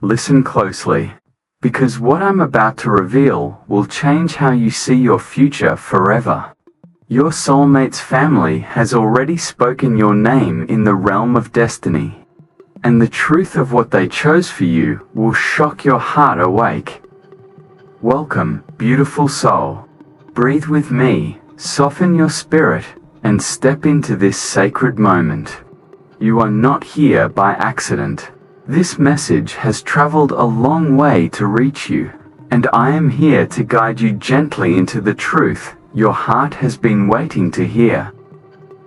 Listen closely, because what I'm about to reveal will change how you see your future forever. Your soulmate's family has already spoken your name in the realm of destiny, and the truth of what they chose for you will shock your heart awake. Welcome, beautiful soul. Breathe with me, soften your spirit, and step into this sacred moment. You are not here by accident. This message has traveled a long way to reach you, and I am here to guide you gently into the truth your heart has been waiting to hear.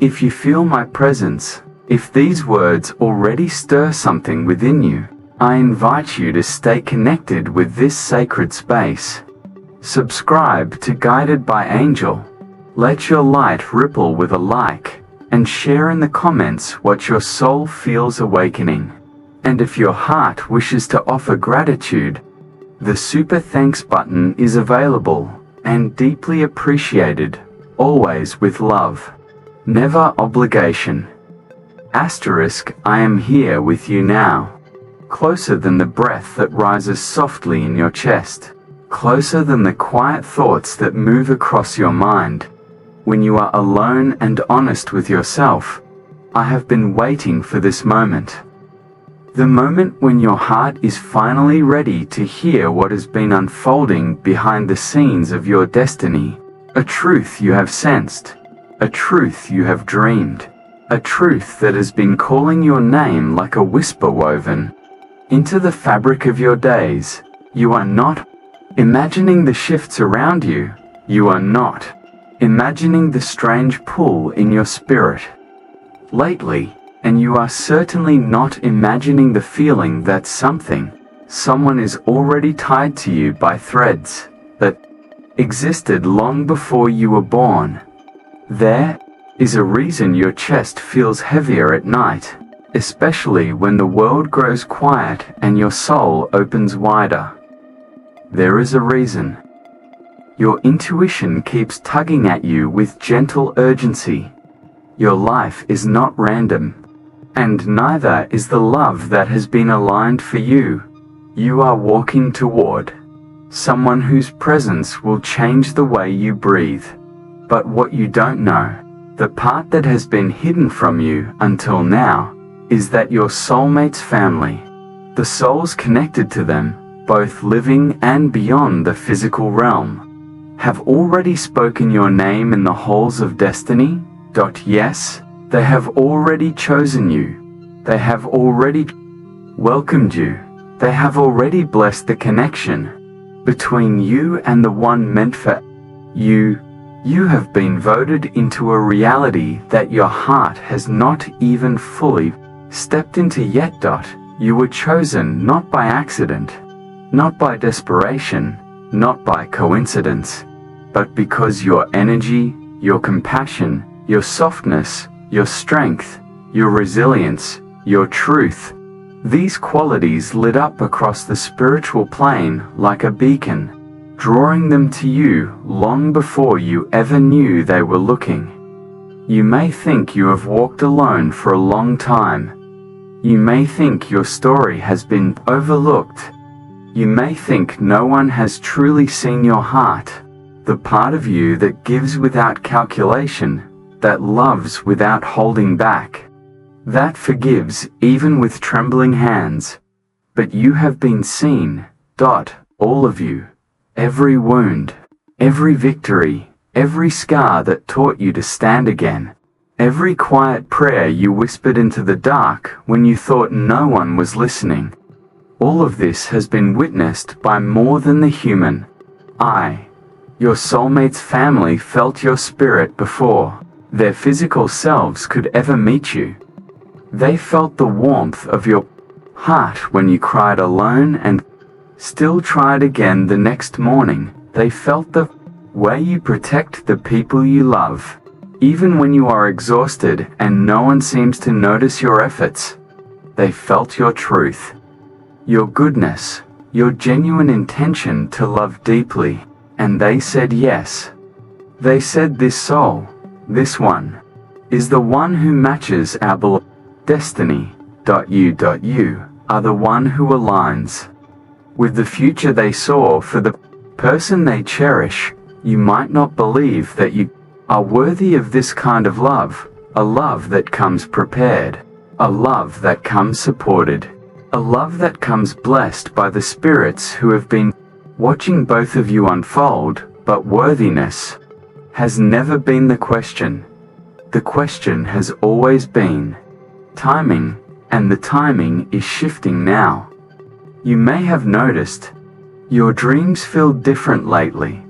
If you feel my presence, if these words already stir something within you, I invite you to stay connected with this sacred space. Subscribe to Guided by Angel. Let your light ripple with a like, and share in the comments what your soul feels awakening. And if your heart wishes to offer gratitude, the super thanks button is available and deeply appreciated, always with love. Never obligation. Asterisk, I am here with you now. Closer than the breath that rises softly in your chest. Closer than the quiet thoughts that move across your mind. When you are alone and honest with yourself, I have been waiting for this moment. The moment when your heart is finally ready to hear what has been unfolding behind the scenes of your destiny. A truth you have sensed. A truth you have dreamed. A truth that has been calling your name like a whisper woven into the fabric of your days. You are not imagining the shifts around you. You are not imagining the strange pull in your spirit lately. And you are certainly not imagining the feeling that someone is already tied to you by threads that existed long before you were born. There is a reason your chest feels heavier at night, especially when the world grows quiet and your soul opens wider. There is a reason. Your intuition keeps tugging at you with gentle urgency. Your life is not random. And neither is the love that has been aligned for you. You are walking toward someone whose presence will change the way you breathe. But what you don't know, the part that has been hidden from you until now, is that your soulmate's family, the souls connected to them, both living and beyond the physical realm, have already spoken your name in the halls of destiny. Yes. They have already chosen you. They have already welcomed you. They have already blessed the connection between you and the one meant for you. You have been voted into a reality that your heart has not even fully stepped into yet. You were chosen not by accident, not by desperation, not by coincidence, but because your energy, your compassion, your softness, your strength, your resilience, your truth. These qualities lit up across the spiritual plane like a beacon, drawing them to you long before you ever knew they were looking. You may think you have walked alone for a long time. You may think your story has been overlooked. You may think no one has truly seen your heart, the part of you that gives without calculation, that loves without holding back, that forgives even with trembling hands. But you have been seen. All of you. Every wound, every victory, every scar that taught you to stand again, every quiet prayer you whispered into the dark when you thought no one was listening. All of this has been witnessed by more than the human eye. Your soulmate's family felt your spirit before their physical selves could ever meet you. They felt the warmth of your heart when you cried alone and still tried again the next morning. They felt the way you protect the people you love, even when you are exhausted and no one seems to notice your efforts. They felt your truth, your goodness, your genuine intention to love deeply, and they said yes. They said, this soul, this one, is the one who matches our beloved destiny. You are the one who aligns with the future they saw for the person they cherish. You might not believe that you are worthy of this kind of love, a love that comes prepared, a love that comes supported, a love that comes blessed by the spirits who have been watching both of you unfold. But worthiness has never been the question. The question has always been timing, and the timing is shifting now. You may have noticed your dreams feel different lately.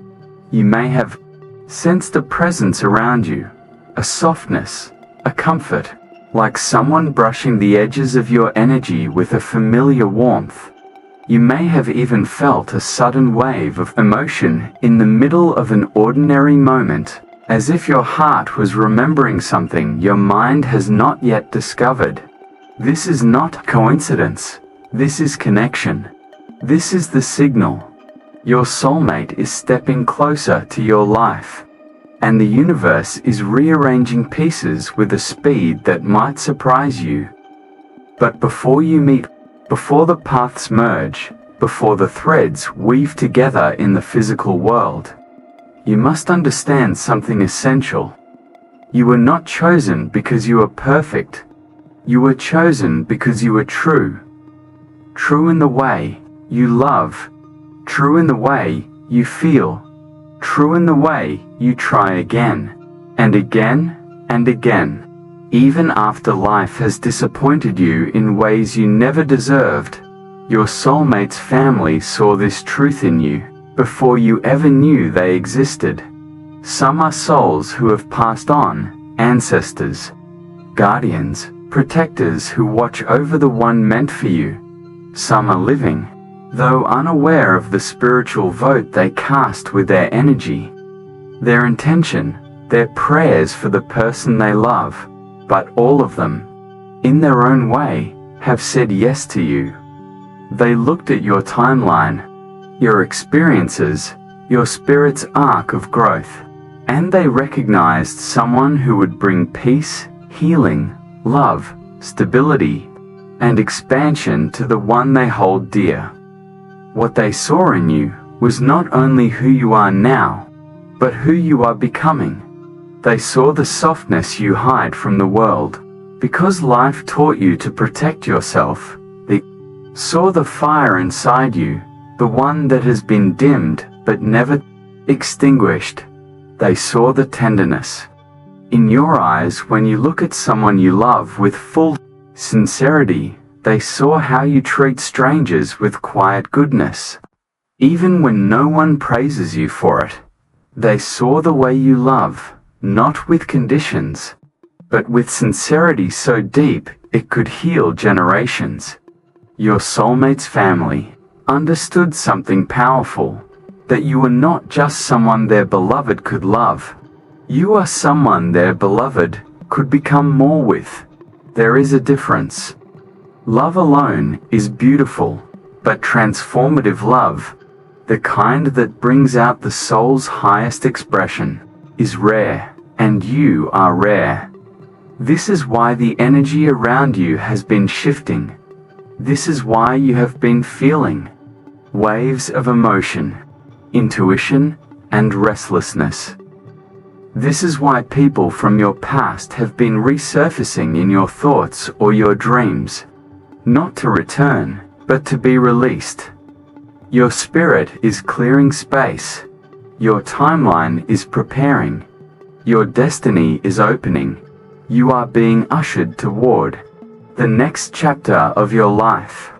You may have sensed a presence around you, a softness, a comfort, like someone brushing the edges of your energy with a familiar warmth. You may have even felt a sudden wave of emotion in the middle of an ordinary moment, as if your heart was remembering something your mind has not yet discovered. This is not coincidence. This is connection. This is the signal. Your soulmate is stepping closer to your life, and the universe is rearranging pieces with a speed that might surprise you. But before you meet, before the paths merge, before the threads weave together in the physical world, you must understand something essential. You were not chosen because you are perfect. You were chosen because you are true. True in the way you love, true in the way you feel, true in the way you try again, and again, and again, even after life has disappointed you in ways you never deserved. Your soulmate's family saw this truth in you before you ever knew they existed. Some are souls who have passed on, ancestors, guardians, protectors who watch over the one meant for you. Some are living, though unaware of the spiritual vote they cast with their energy, their intention, their prayers for the person they love. But all of them, in their own way, have said yes to you. They looked at your timeline, your experiences, your spirit's arc of growth, and they recognized someone who would bring peace, healing, love, stability, and expansion to the one they hold dear. What they saw in you was not only who you are now, but who you are becoming. They saw the softness you hide from the world, because life taught you to protect yourself. They saw the fire inside you, the one that has been dimmed but never extinguished. They saw the tenderness in your eyes when you look at someone you love with full sincerity. They saw how you treat strangers with quiet goodness, even when no one praises you for it. They saw the way you love, not with conditions, but with sincerity so deep it could heal generations. Your soulmate's family understood something powerful, that you are not just someone their beloved could love. You are someone their beloved could become more with. There is a difference. Love alone is beautiful, but transformative love, the kind that brings out the soul's highest expression, is rare, and you are rare. This is why the energy around you has been shifting. This is why you have been feeling waves of emotion, intuition, and restlessness. This is why people from your past have been resurfacing in your thoughts or your dreams, not to return, but to be released. Your spirit is clearing space. Your timeline is preparing. Your destiny is opening. You are being ushered toward the next chapter of your life.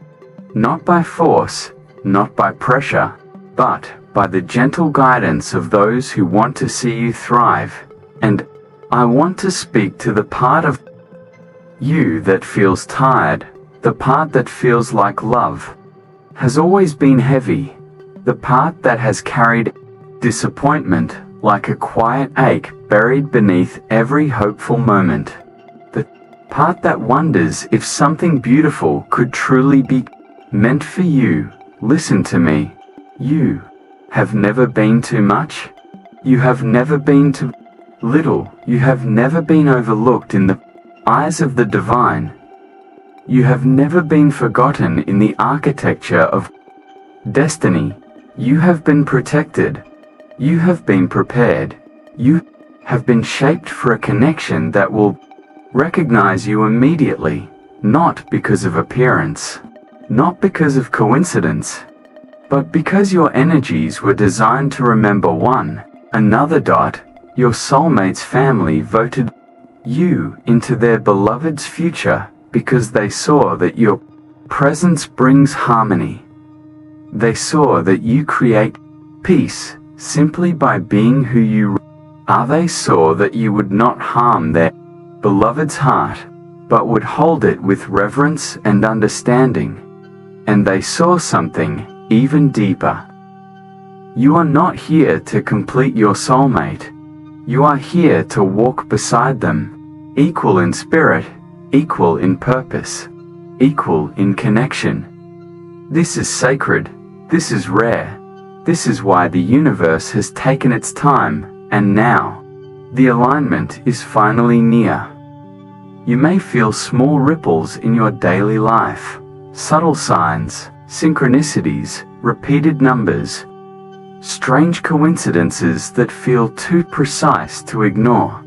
Not by force, not by pressure, but by the gentle guidance of those who want to see you thrive. And I want to speak to the part of you that feels tired, the part that feels like love has always been heavy, the part that has carried disappointment like a quiet ache buried beneath every hopeful moment, the part that wonders if something beautiful could truly be meant for you. Listen to me. You have never been too much. You have never been too little. You have never been overlooked in the eyes of the divine. You have never been forgotten in the architecture of destiny. You have been protected. You have been prepared. You have been shaped for a connection that will recognize you immediately, not because of appearance, not because of coincidence, but because your energies were designed to remember one another. Your soulmate's family voted you into their beloved's future because they saw that your presence brings harmony. They saw that you create peace simply by being who you are. They saw that you would not harm their beloved's heart, but would hold it with reverence and understanding. And they saw something even deeper. You are not here to complete your soulmate. You are here to walk beside them, equal in spirit, equal in purpose, equal in connection. This is sacred. This is rare. This is why the universe has taken its time, and now, the alignment is finally near. You may feel small ripples in your daily life, subtle signs, synchronicities, repeated numbers, strange coincidences that feel too precise to ignore.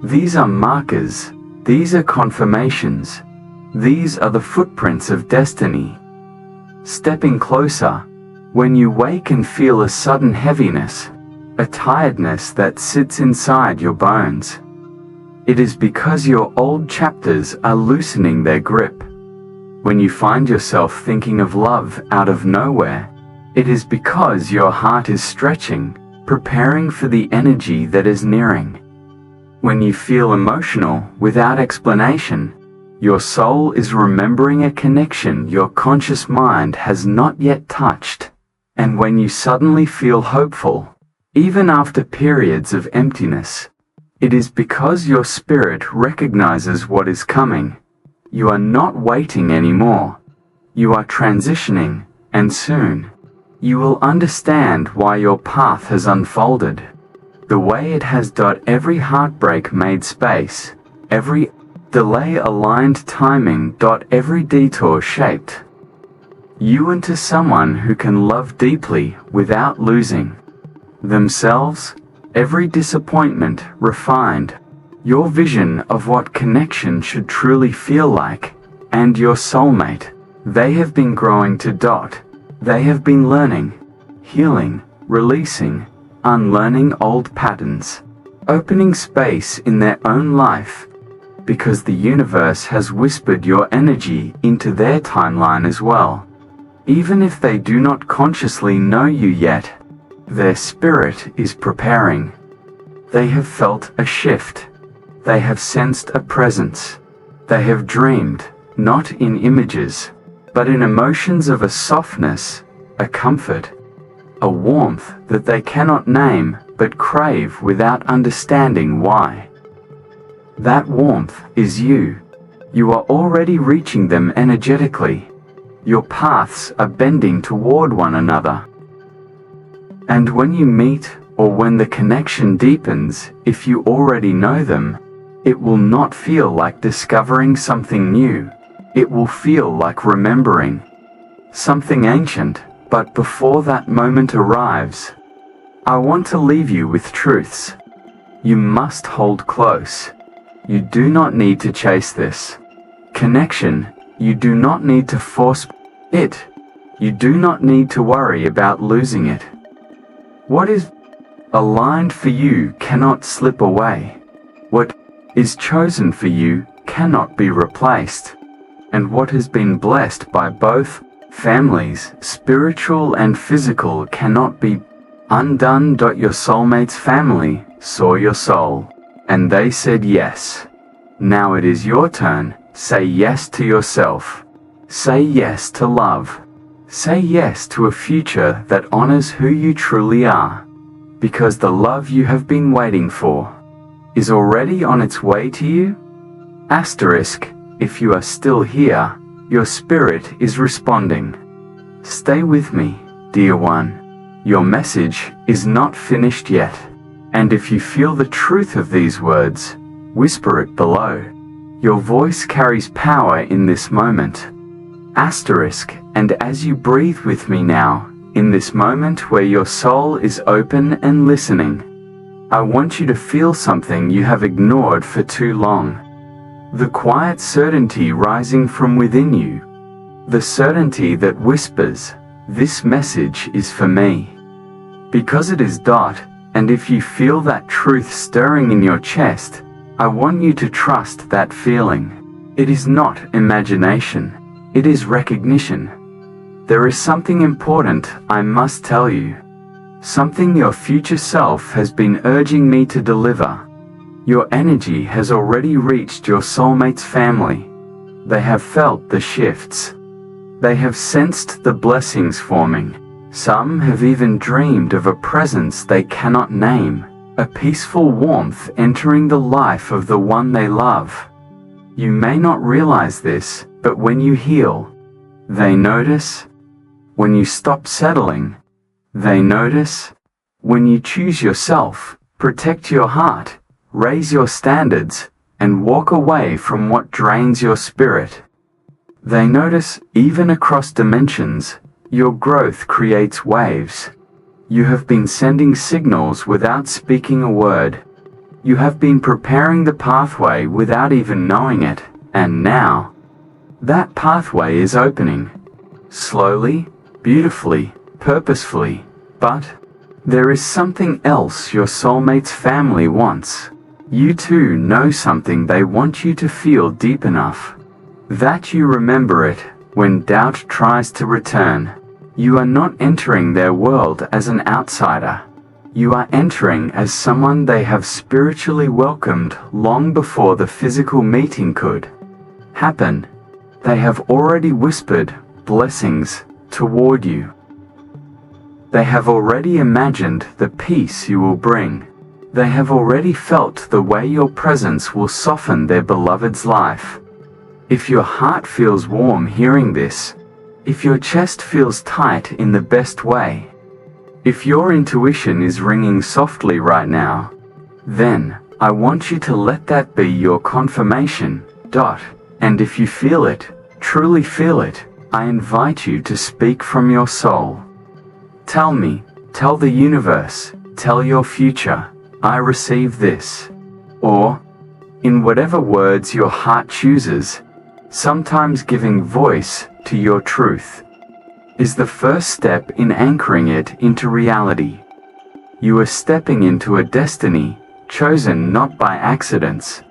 These are markers. These are confirmations. These are the footprints of destiny. Stepping closer, when you wake and feel a sudden heaviness, a tiredness that sits inside your bones, it is because your old chapters are loosening their grip. When you find yourself thinking of love out of nowhere, it is because your heart is stretching, preparing for the energy that is nearing. When you feel emotional without explanation, your soul is remembering a connection your conscious mind has not yet touched. And when you suddenly feel hopeful, even after periods of emptiness, it is because your spirit recognizes what is coming. You are not waiting anymore. You are transitioning, and soon, you will understand why your path has unfolded the way it has. Every heartbreak made space, every delay aligned timing. Every detour shaped you into someone who can love deeply without losing themselves. Every disappointment refined your vision of what connection should truly feel like. And your soulmate, they have been growing to. They have been learning, healing, releasing, unlearning old patterns, opening space in their own life, because the universe has whispered your energy into their timeline as well. Even if they do not consciously know you yet, their spirit is preparing. They have felt a shift. They have sensed a presence. They have dreamed, not in images, but in emotions of a softness, a comfort, a warmth that they cannot name but crave without understanding why. That warmth is you. You are already reaching them energetically. Your paths are bending toward one another. And when you meet, or when the connection deepens, if you already know them, it will not feel like discovering something new. It will feel like remembering something ancient. But before that moment arrives, I want to leave you with truths you must hold close. You do not need to chase this connection. You do not need to force it. You do not need to worry about losing it. What is aligned for you cannot slip away. What is chosen for you cannot be replaced. And what has been blessed by both families, spiritual and physical, cannot be undone. Your soulmate's family saw your soul, and they said yes. Now it is your turn. Say yes to yourself. Say yes to love. Say yes to a future that honors who you truly are. Because the love you have been waiting for is already on its way to you. Asterisk, if you are still here, your spirit is responding. Stay with me, dear one. Your message is not finished yet. And if you feel the truth of these words, whisper it below. Your voice carries power in this moment. Asterisk, and as you breathe with me now, in this moment where your soul is open and listening, I want you to feel something you have ignored for too long. The quiet certainty rising from within you. The certainty that whispers, "This message is for me." Because it is. And if you feel that truth stirring in your chest, I want you to trust that feeling. It is not imagination. It is recognition. There is something important I must tell you. Something your future self has been urging me to deliver. Your energy has already reached your soulmate's family. They have felt the shifts. They have sensed the blessings forming. Some have even dreamed of a presence they cannot name, a peaceful warmth entering the life of the one they love. You may not realize this, but when you heal, they notice. When you stop settling, they notice. When you choose yourself, protect your heart, raise your standards, and walk away from what drains your spirit, they notice. Even across dimensions, your growth creates waves. You have been sending signals without speaking a word. You have been preparing the pathway without even knowing it, and now, that pathway is opening. Slowly, beautifully, purposefully, but there is something else your soulmate's family wants. You too know something they want you to feel deep enough that you remember it when doubt tries to return. You are not entering their world as an outsider. You are entering as someone they have spiritually welcomed long before the physical meeting could happen. They have already whispered blessings toward you. They have already imagined the peace you will bring. They have already felt the way your presence will soften their beloved's life. If your heart feels warm hearing this, if your chest feels tight in the best way, if your intuition is ringing softly right now, then I want you to let that be your confirmation. And if you feel it, truly feel it, I invite you to speak from your soul. Tell me, tell the universe, tell your future, I receive this. Or, in whatever words your heart chooses, sometimes giving voice to your truth is the first step in anchoring it into reality. You are stepping into a destiny chosen not by accidents,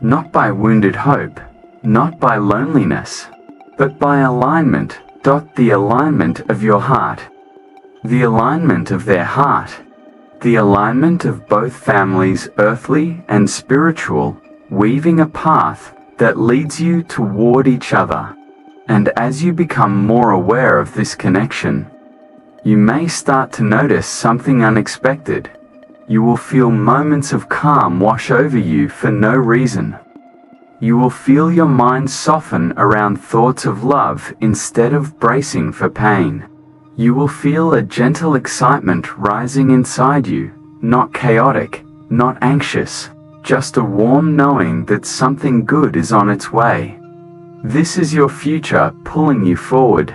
not by wounded hope, not by loneliness, but by alignment. The alignment of your heart, the alignment of their heart, the alignment of both families, earthly and spiritual, weaving a path that leads you toward each other. And as you become more aware of this connection, you may start to notice something unexpected. You will feel moments of calm wash over you for no reason. You will feel your mind soften around thoughts of love instead of bracing for pain. You will feel a gentle excitement rising inside you, not chaotic, not anxious, just a warm knowing that something good is on its way. This is your future pulling you forward.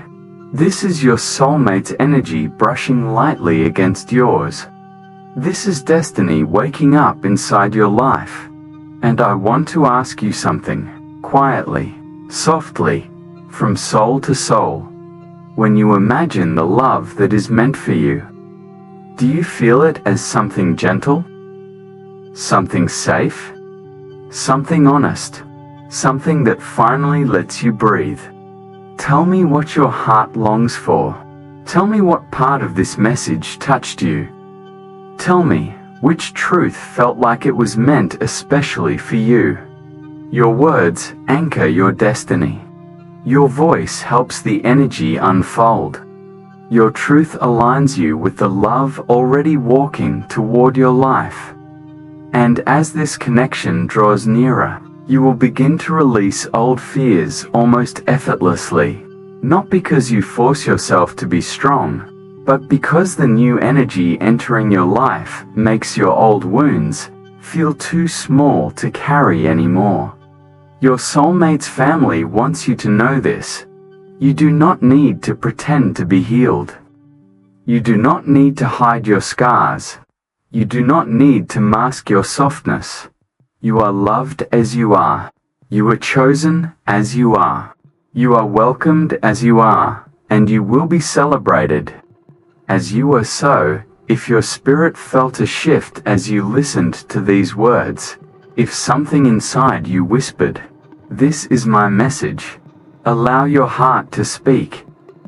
This is your soulmate's energy brushing lightly against yours. This is destiny waking up inside your life. And I want to ask you something, quietly, softly, from soul to soul. When you imagine the love that is meant for you, do you feel it as something gentle? Something safe? Something honest? Something that finally lets you breathe? Tell me what your heart longs for. Tell me what part of this message touched you. Tell me which truth felt like it was meant especially for you. Your words anchor your destiny. Your voice helps the energy unfold. Your truth aligns you with the love already walking toward your life. And as this connection draws nearer, you will begin to release old fears almost effortlessly. Not because you force yourself to be strong, but because the new energy entering your life makes your old wounds feel too small to carry anymore. Your soulmate's family wants you to know this. You do not need to pretend to be healed. You do not need to hide your scars. You do not need to mask your softness. You are loved as you are. You are chosen as you are. You are welcomed as you are, and you will be celebrated as you are. So, if your spirit felt a shift as you listened to these words, if something inside you whispered, "This is my message," allow your heart to speak.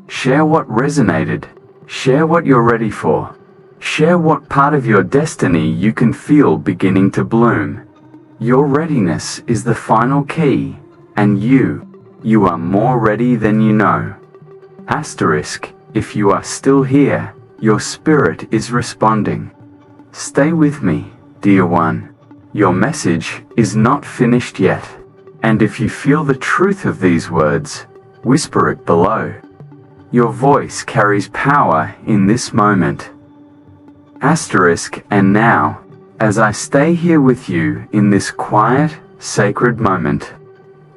Share what resonated. Share what you're ready for. Share what part of your destiny you can feel beginning to bloom. Your readiness is the final key, and you are more ready than you know. Asterisk, if you are still here, your spirit is responding. Stay with me, dear one. Your message is not finished yet. And if you feel the truth of these words, whisper it below. Your voice carries power in this moment. Asterisk, and now, as I stay here with you in this quiet, sacred moment,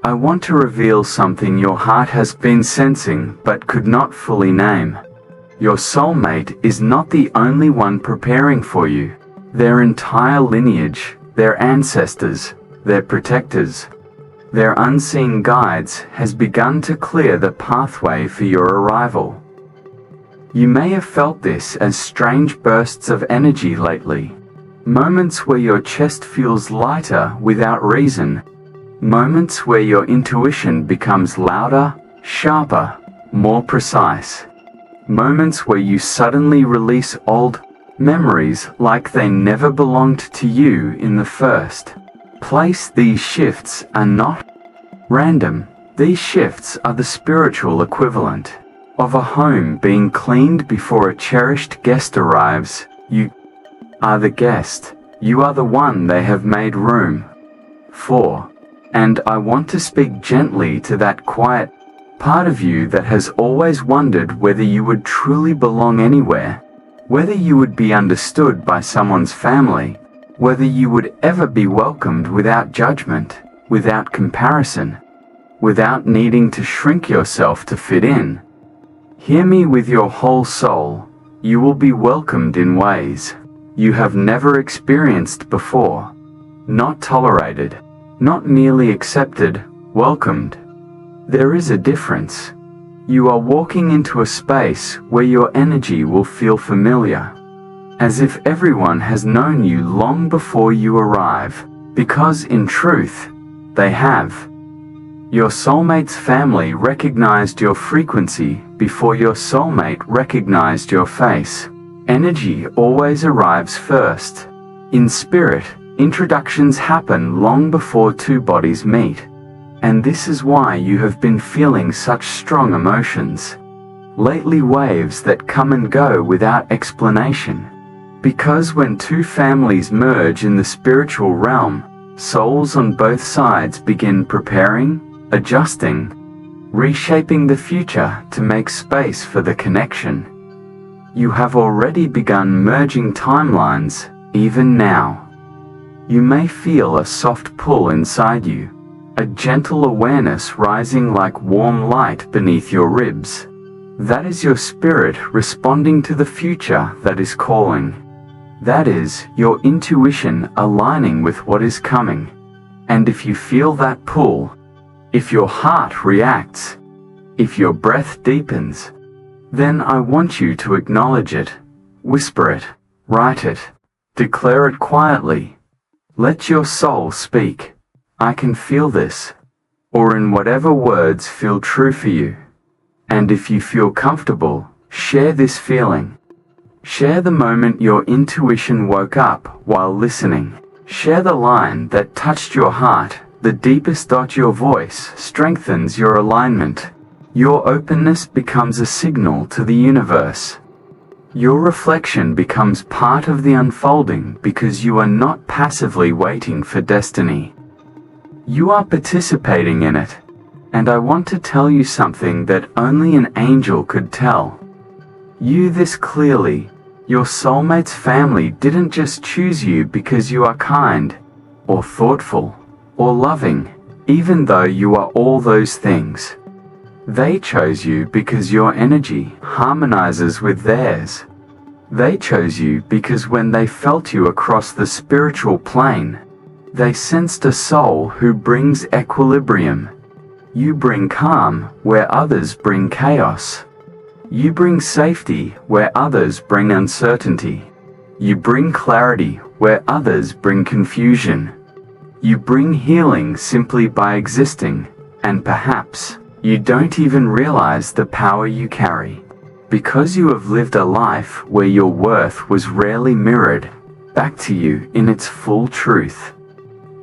I want to reveal something your heart has been sensing but could not fully name. Your soulmate is not the only one preparing for you. Their entire lineage, their ancestors, their protectors, their unseen guides has begun to clear the pathway for your arrival. You may have felt this as strange bursts of energy lately. Moments where your chest feels lighter without reason. Moments where your intuition becomes louder, sharper, more precise. Moments where you suddenly release old memories like they never belonged to you in the first place. These shifts are not random. These shifts are the spiritual equivalent of a home being cleaned before a cherished guest arrives. You are the guest. You are the one they have made room for. And I want to speak gently to that quiet part of you that has always wondered whether you would truly belong anywhere, whether you would be understood by someone's family, whether you would ever be welcomed without judgment, without comparison, without needing to shrink yourself to fit in. Hear me with your whole soul. You will be welcomed in ways you have never experienced before. Not tolerated, not merely accepted, welcomed. There is a difference. You are walking into a space where your energy will feel familiar, as if everyone has known you long before you arrive, because in truth, they have. Your soulmate's family recognized your frequency before your soulmate recognized your face. Energy always arrives first. In spirit, introductions happen long before two bodies meet. And this is why you have been feeling such strong emotions lately, waves that come and go without explanation. Because when two families merge in the spiritual realm, souls on both sides begin preparing, adjusting, reshaping the future to make space for the connection. You have already begun merging timelines, even now. You may feel a soft pull inside you, a gentle awareness rising like warm light beneath your ribs. That is your spirit responding to the future that is calling. That is your intuition aligning with what is coming. And if you feel that pull, if your heart reacts, if your breath deepens, then I want you to acknowledge it, whisper it, write it, declare it quietly. Let your soul speak. I can feel this. Or in whatever words feel true for you. And if you feel comfortable, share this feeling. Share the moment your intuition woke up while listening. Share the line that touched your heart, the deepest dot. Your voice strengthens your alignment. Your openness becomes a signal to the universe. Your reflection becomes part of the unfolding because you are not passively waiting for destiny. You are participating in it. And I want to tell you something that only an angel could tell you this clearly. Your soulmate's family didn't just choose you because you are kind, or thoughtful, or loving. even though you are all those things. They chose you because your energy harmonizes with theirs. They chose you because when they felt you across the spiritual plane, they sensed a soul who brings equilibrium. You bring calm where others bring chaos. You bring safety where others bring uncertainty. You bring clarity where others bring confusion. You bring healing simply by existing, and perhaps you don't even realize the power you carry. Because you have lived a life where your worth was rarely mirrored back to you in its full truth.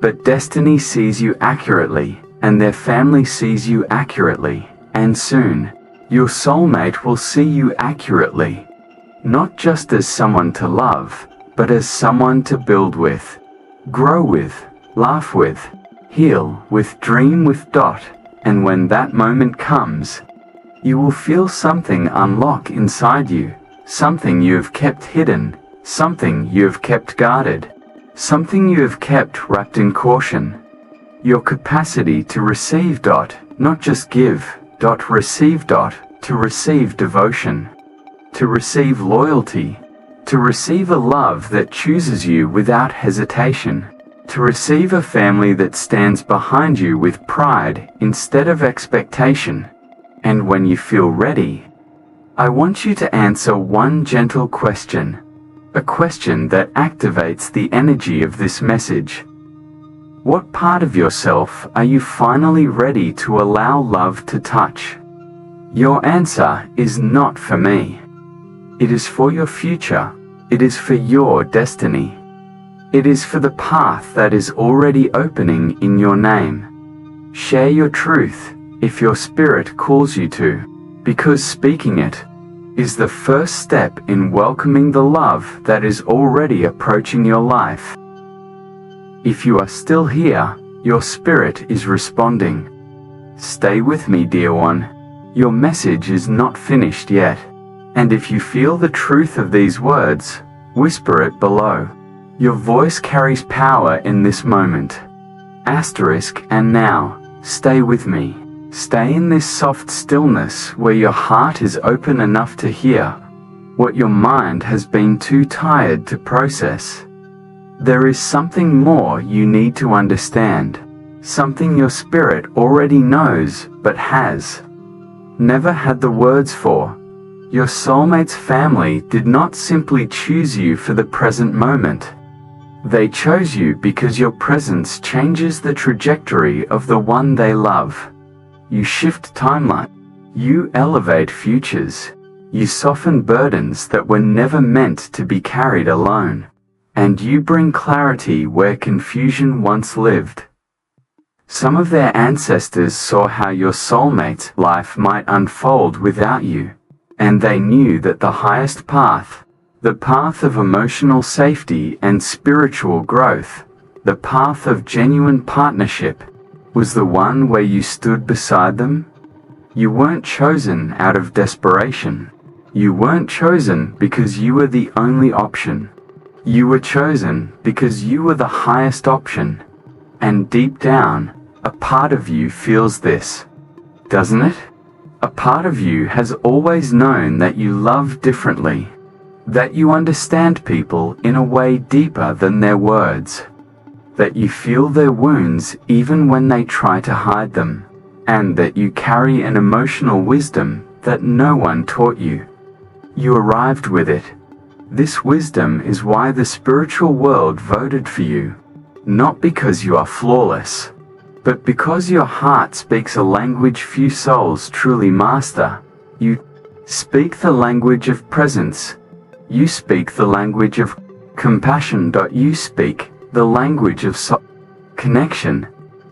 But destiny sees you accurately, and their family sees you accurately, and soon, your soulmate will see you accurately. Not just as someone to love, but as someone to build with, grow with, laugh with, heal with, dream with. And when that moment comes, you will feel something unlock inside you, something you have kept hidden, something you have kept guarded, something you have kept wrapped in caution. Your capacity to receive. Not just give. Receive. To receive devotion, to receive loyalty, to receive a love that chooses you without hesitation, to receive a family that stands behind you with pride instead of expectation. And when you feel ready, I want you to answer one gentle question, a question that activates the energy of this message. What part of yourself are you finally ready to allow love to touch? Your answer is not for me. It is for your future. It is for your destiny. It is for the path that is already opening in your name. Share your truth if your spirit calls you to, because speaking it is the first step in welcoming the love that is already approaching your life. If you are still here, your spirit is responding. Stay with me, dear one. Your message is not finished yet. And if you feel the truth of these words, whisper it below. Your voice carries power in this moment. Asterisk, and now, stay with me. Stay in this soft stillness where your heart is open enough to hear what your mind has been too tired to process. There is something more you need to understand, something your spirit already knows but has never had the words for. Your soulmate's family did not simply choose you for the present moment. They chose you because your presence changes the trajectory of the one they love. You shift timeline. You elevate futures. You soften burdens that were never meant to be carried alone. And you bring clarity where confusion once lived. Some of their ancestors saw how your soulmate's life might unfold without you, and they knew that the highest path, the path of emotional safety and spiritual growth, the path of genuine partnership, was the one where you stood beside them. You weren't chosen out of desperation. You weren't chosen because you were the only option. You were chosen because you were the highest option. And deep down, a part of you feels this, doesn't it? A part of you has always known that you love differently, that you understand people in a way deeper than their words, that you feel their wounds even when they try to hide them, and that you carry an emotional wisdom that no one taught you. You arrived with it. This wisdom is why the spiritual world voted for you, not because you are flawless, but because your heart speaks a language few souls truly master. You speak the language of presence. You speak the language of compassion. You speak the language of connection.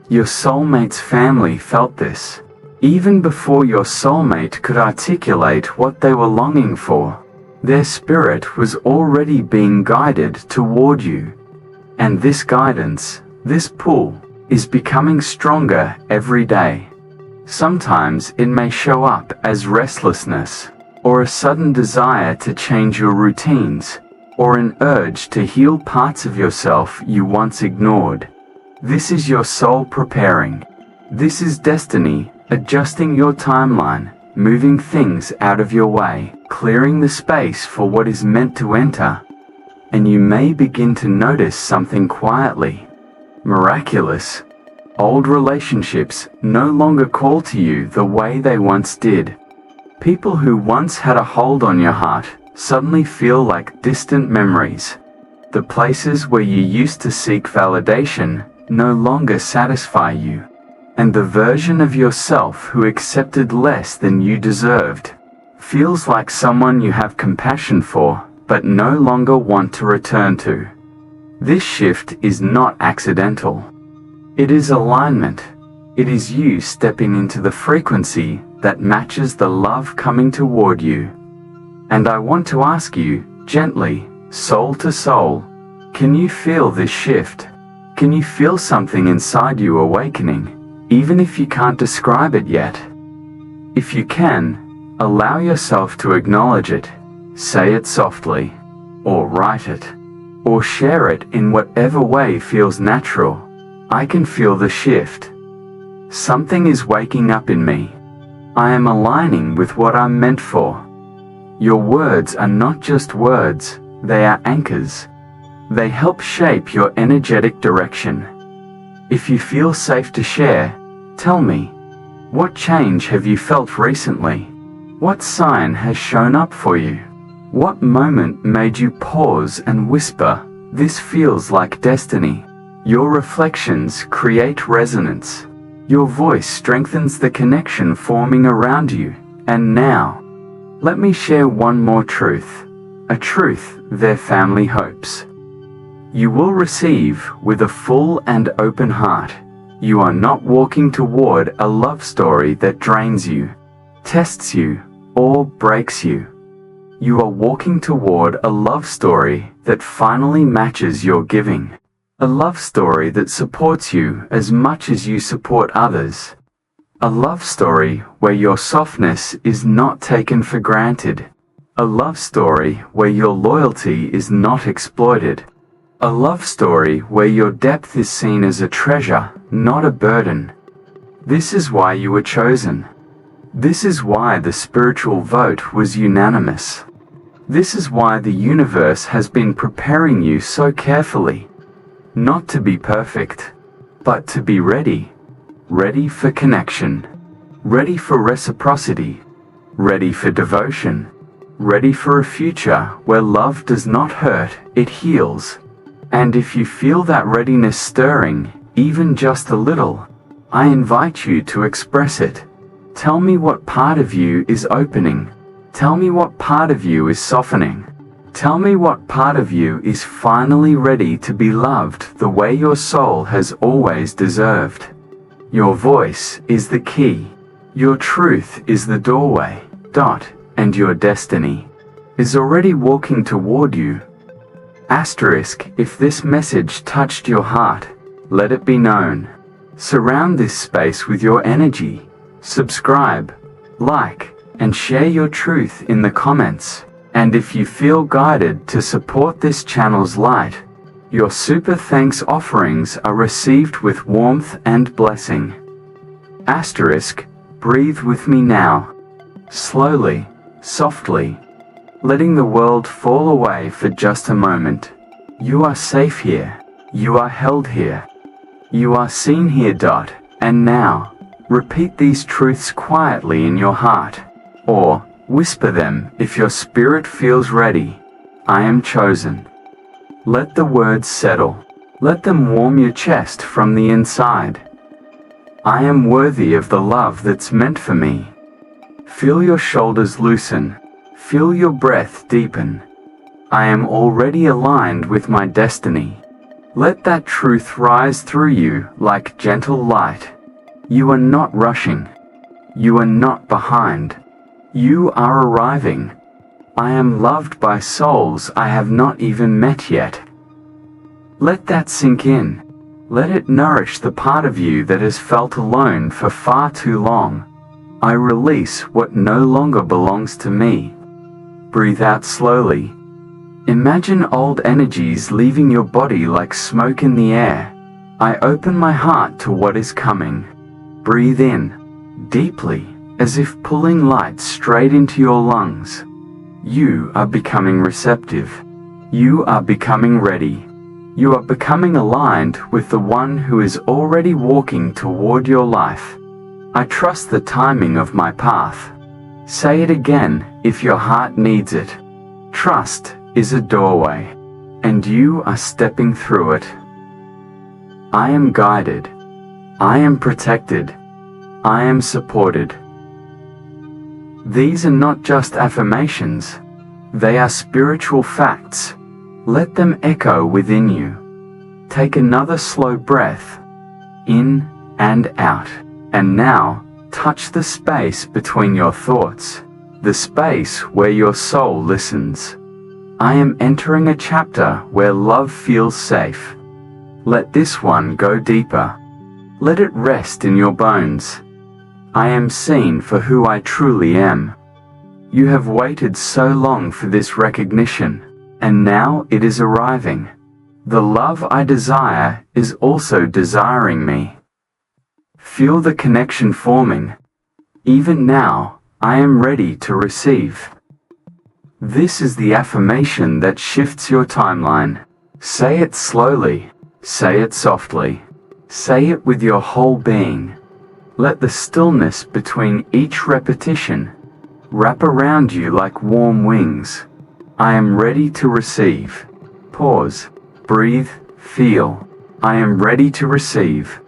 Your soulmate's family felt this, even before your soulmate could articulate what they were longing for. Their spirit was already being guided toward you. And this guidance, this pull, is becoming stronger every day. Sometimes it may show up as restlessness, or a sudden desire to change your routines, or an urge to heal parts of yourself you once ignored. This is your soul preparing. This is destiny, adjusting your timeline, moving things out of your way, clearing the space for what is meant to enter. And you may begin to notice something quietly miraculous. Old relationships no longer call to you the way they once did. People who once had a hold on your heart suddenly feel like distant memories. The places where you used to seek validation no longer satisfy you. And the version of yourself who accepted less than you deserved feels like someone you have compassion for but no longer want to return to. This shift is not accidental. It is alignment. It is you stepping into the frequency that matches the love coming toward you. And I want to ask you, gently, soul to soul, can you feel this shift? Can you feel something inside you awakening, even if you can't describe it yet? If you can, allow yourself to acknowledge it. Say it softly, or write it, or share it in whatever way feels natural. I can feel the shift. Something is waking up in me. I am aligning with what I'm meant for. Your words are not just words, they are anchors. They help shape your energetic direction. If you feel safe to share, tell me, what change have you felt recently? What sign has shown up for you? What moment made you pause and whisper, "This feels like destiny"? Your reflections create resonance. Your voice strengthens the connection forming around you. And now, let me share one more truth. A truth their family hopes. You will receive with a full and open heart. You are not walking toward a love story that drains you, tests you, or breaks you. You are walking toward a love story that finally matches your giving. A love story that supports you as much as you support others. A love story where your softness is not taken for granted. A love story where your loyalty is not exploited. A love story where your depth is seen as a treasure, not a burden. This is why you were chosen. This is why the spiritual vote was unanimous. This is why the universe has been preparing you so carefully. Not to be perfect, but to be ready. Ready for connection. Ready for reciprocity. Ready for devotion. Ready for a future where love does not hurt, it heals. And if you feel that readiness stirring, even just a little, I invite you to express it. Tell me what part of you is opening. Tell me what part of you is softening. Tell me what part of you is finally ready to be loved the way your soul has always deserved. Your voice is the key. Your truth is the doorway. And your destiny is already walking toward you. Asterisk, if this message touched your heart, let it be known. Surround this space with your energy. Subscribe, like, and share your truth in the comments. And if you feel guided to support this channel's light, your super thanks offerings are received with warmth and blessing. Asterisk, breathe with me now. Slowly, softly, letting the world fall away for just a moment. You are safe here. You are held here. You are seen here. And now, repeat these truths quietly in your heart. Or, whisper them if your spirit feels ready. I am chosen. Let the words settle. Let them warm your chest from the inside. I am worthy of the love that's meant for me. Feel your shoulders loosen. Feel your breath deepen. I am already aligned with my destiny. Let that truth rise through you like gentle light. You are not rushing. You are not behind. You are arriving. I am loved by souls I have not even met yet. Let that sink in. Let it nourish the part of you that has felt alone for far too long. I release what no longer belongs to me. Breathe out slowly. Imagine old energies leaving your body like smoke in the air. I open my heart to what is coming. breathe in, deeply, as if pulling light straight into your lungs. You are becoming receptive. You are becoming ready. You are becoming aligned with the one who is already walking toward your life. I trust the timing of my path. Say it again if your heart needs it. Trust is a doorway, and you are stepping through it. I am guided. I am protected. I am supported. These are not just affirmations. They are spiritual facts. Let them echo within you. Take another slow breath, in and out. And now, touch the space between your thoughts, the space where your soul listens. I am entering a chapter where love feels safe. Let this one go deeper. Let it rest in your bones. I am seen for who I truly am. You have waited so long for this recognition, and now it is arriving. The love I desire is also desiring me. Feel the connection forming. Even now, I am ready to receive. This is the affirmation that shifts your timeline. Say it slowly. Say it softly. Say it with your whole being. Let the stillness between each repetition wrap around you like warm wings. I am ready to receive. Pause. Breathe. Feel. I am ready to receive.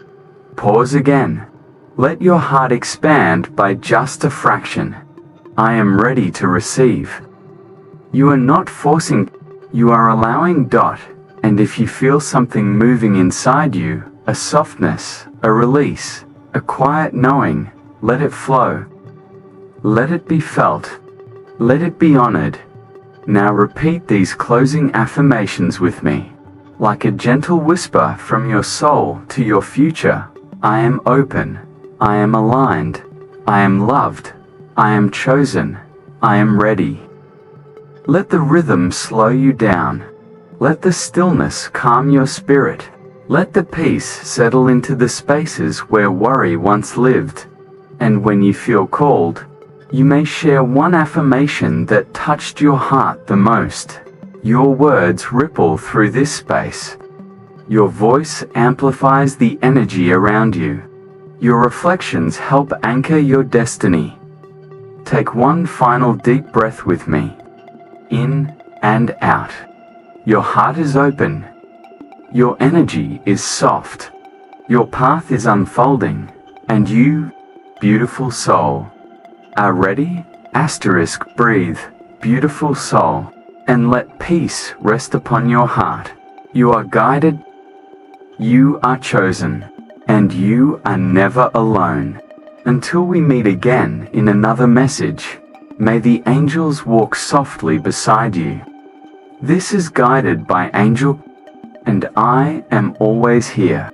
Pause again. Let your heart expand by just a fraction. I am ready to receive. You are not forcing, you are allowing. And if you feel something moving inside you, a softness, a release, a quiet knowing, let it flow. Let it be felt. Let it be honored. Now repeat these closing affirmations with me. Like a gentle whisper from your soul to your future. I am open. I am aligned. I am loved. I am chosen. I am ready. Let the rhythm slow you down. Let the stillness calm your spirit. Let the peace settle into the spaces where worry once lived. And when you feel called, you may share one affirmation that touched your heart the most. Your words ripple through this space. Your voice amplifies the energy around you. Your reflections help anchor your destiny. Take one final deep breath with me. In and out. Your heart is open. Your energy is soft. Your path is unfolding. And you, beautiful soul, are ready? Breathe, beautiful soul, and let peace rest upon your heart. You are guided. You are chosen. And you are never alone. Until we meet again in another message, may the angels walk softly beside you. This is Guided by Angel, and I am always here.